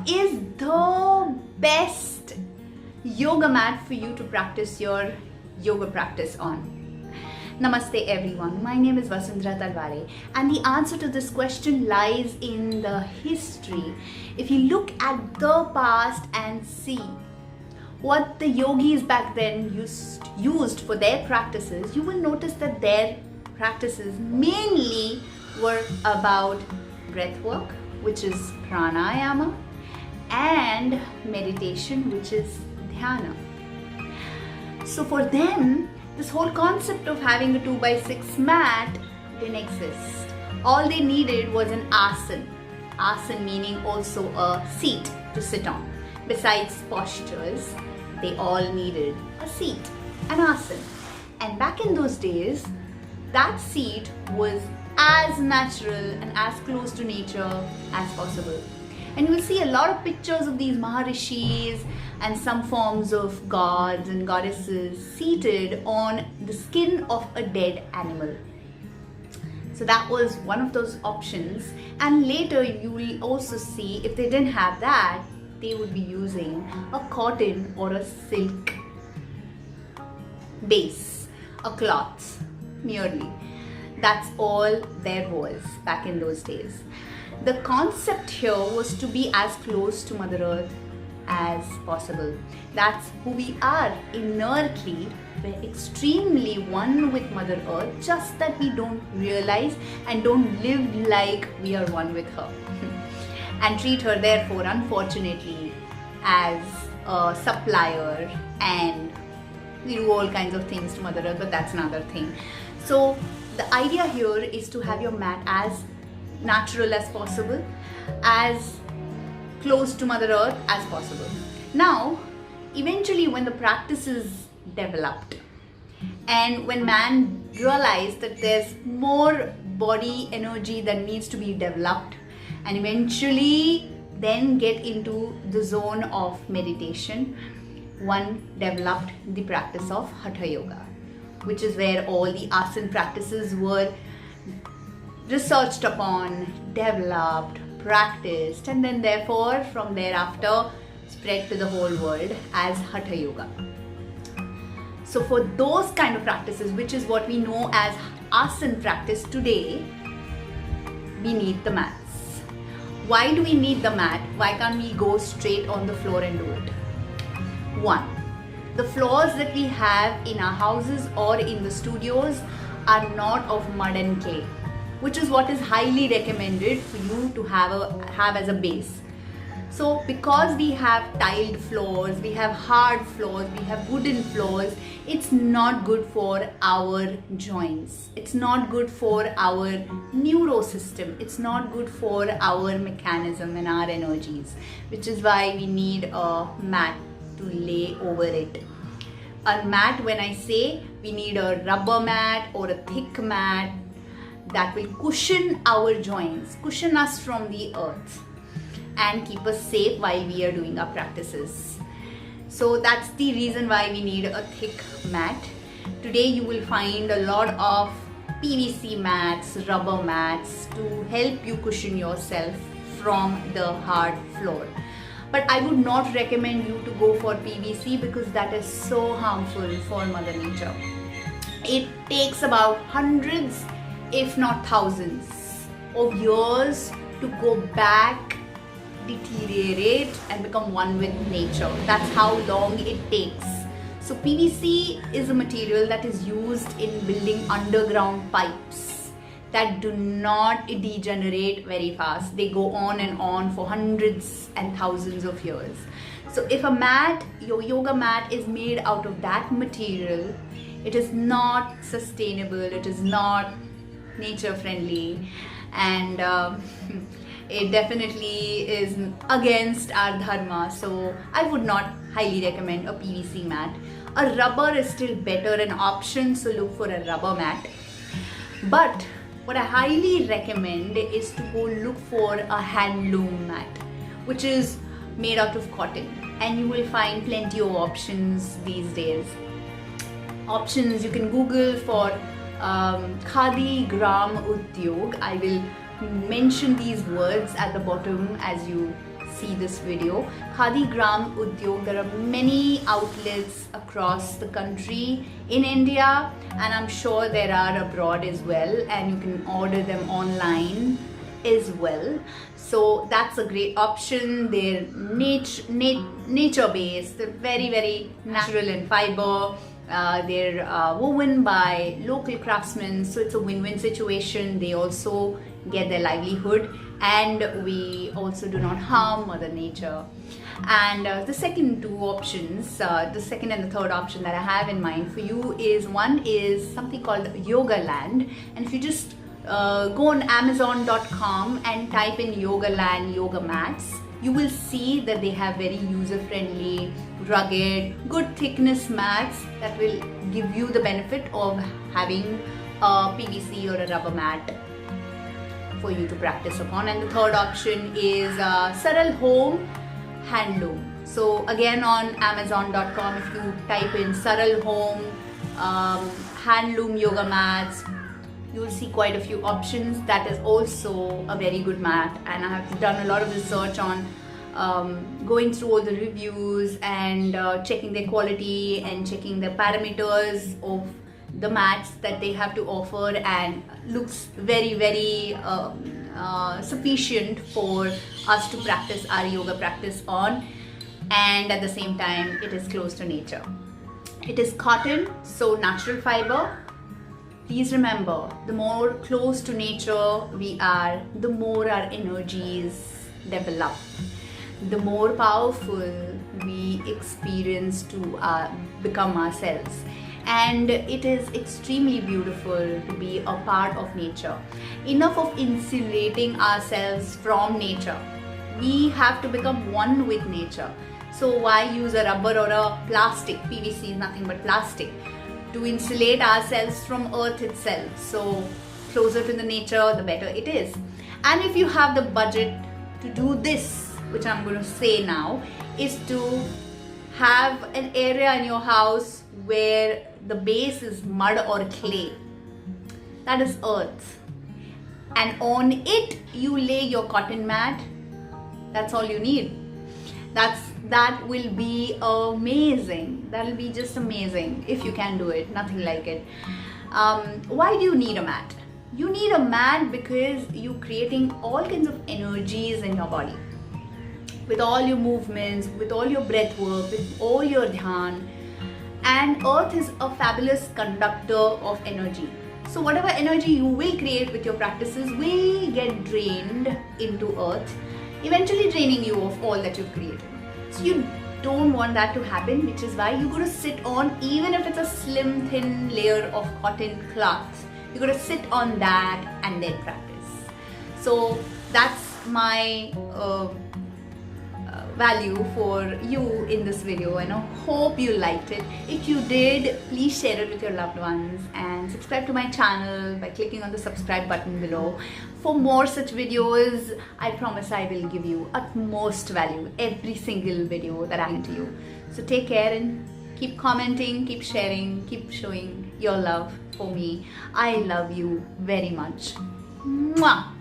is the best yoga mat for you to practice your yoga practice on? Namaste everyone, my name is Vasundhara Talware, and the answer to this question lies in the history. If you look at the past and see what the yogis back then used for their practices, you will notice that their practices mainly were about breath work, which is pranayama, and meditation, which is dhyana. So for them, this whole concept of having a 2x6 mat didn't exist. All they needed was an asana. Asana meaning also a seat to sit on. Besides postures, they all needed a seat, an asana. And back in those days, that seat was as natural and as close to nature as possible. And you will see a lot of pictures of these Maharishis and some forms of gods and goddesses seated on the skin of a dead animal. So that was one of those options. And later you will also see, if they didn't have that, they would be using a cotton or a silk base, a cloth merely. That's all there was back in those days. The concept here was to be as close to Mother Earth as possible. That's who we are inherently. We're extremely one with Mother Earth, just that we don't realize and don't live like we are one with her. And treat her therefore, unfortunately, as a supplier, and we do all kinds of things to Mother Earth, but that's another thing. So the idea here is to have your mat as natural as possible, as close to Mother Earth as possible. Now, eventually when the practices developed and when man realized that there's more body energy that needs to be developed, and eventually then get into the zone of meditation, one developed the practice of Hatha Yoga, which is where all the asana practices were researched upon, developed, practiced, and then therefore from thereafter spread to the whole world as Hatha Yoga. So for those kind of practices, which is what we know as asana practice today, we need the mats. Why do we need the mat? Why can't we go straight on the floor and do it? One, the floors that we have in our houses or in the studios are not of mud and clay, which is what is highly recommended for you to have as a base. So because we have tiled floors, we have hard floors, we have wooden floors, it's not good for our joints. It's not good for our neuro system. It's not good for our mechanism and our energies, which is why we need a mat to lay over it. A mat, when I say, we need a rubber mat or a thick mat that will cushion our joints, cushion us from the earth, and keep us safe while we are doing our practices. So that's the reason why we need a thick mat. Today you will find a lot of PVC mats, rubber mats to help you cushion yourself from the hard floor. But I would not recommend you to go for PVC because that is so harmful for Mother Nature. It takes about hundreds, if not thousands, of years to go back, deteriorate, and become one with nature. That's how long it takes. So PVC is a material that is used in building underground pipes that do not degenerate very fast. They go on and on for hundreds and thousands of years. So if a mat, your yoga mat, is made out of that material, it is not sustainable, it is not nature friendly, and it definitely is against our dharma. So I would not highly recommend a PVC mat. A rubber is still better an option, so look for a rubber mat. But what I highly recommend is to go look for a handloom mat, which is made out of cotton, and you will find plenty of options these days. Options you can Google for Khadi, gramudyod. I will mention these words at the bottom as you see this video. Khadi gramudyod, there are many outlets across the country in India, and I'm sure there are abroad as well, and you can order them online as well. So that's a great option. They're nature based, they're very natural in fiber. They're woven by local craftsmen, so it's a win-win situation. They also get their livelihood, and we also do not harm Mother Nature. And the second two options, the second and the third option that I have in mind for you is, one is something called Yogaland, and if you just go on Amazon.com and type in Yogaland yoga mats, you will see that they have very user-friendly, rugged, good thickness mats that will give you the benefit of having a PVC or a rubber mat for you to practice upon. And the third option is Saral Home Handloom. So again, on Amazon.com, if you type in Saral Home Handloom yoga mats, you will see quite a few options. That is also a very good mat, and I have done a lot of research on going through all the reviews and checking their quality and checking the parameters of the mats that they have to offer, and looks very sufficient for us to practice our yoga practice on, and at the same time it is close to nature. It is cotton, so natural fiber. Please remember, the more close to nature we are, the more our energies develop, the more powerful we experience to become ourselves. And it is extremely beautiful to be a part of nature. Enough of insulating ourselves from nature. We have to become one with nature. So why use a rubber or a plastic? PVC is nothing but plastic, to insulate ourselves from earth itself. So closer to the nature, the better it is. And if you have the budget to do this, which I'm going to say now, is to have an area in your house where the base is mud or clay. That is earth. And on it you lay your cotton mat. That's all you need. That will be amazing. That will be just amazing if you can do it. Nothing like it. Why do you need a mat? You need a mat because you're creating all kinds of energies in your body. With all your movements, with all your breath work, with all your dhyan. And earth is a fabulous conductor of energy. So whatever energy you will create with your practices will get drained into earth, eventually draining you of all that you've created. So you don't want that to happen, which is why you got to sit on, even if it's a slim thin layer of cotton cloth, you got to sit on that and then practice. So that's my value for you in this video, and I hope you liked it. If you did, please share it with your loved ones and subscribe to my channel by clicking on the subscribe button below. For more such videos, I promise I will give you utmost value every single video that I bring to you. So take care and keep commenting, keep sharing, keep showing your love for me. I love you very much. Mwah!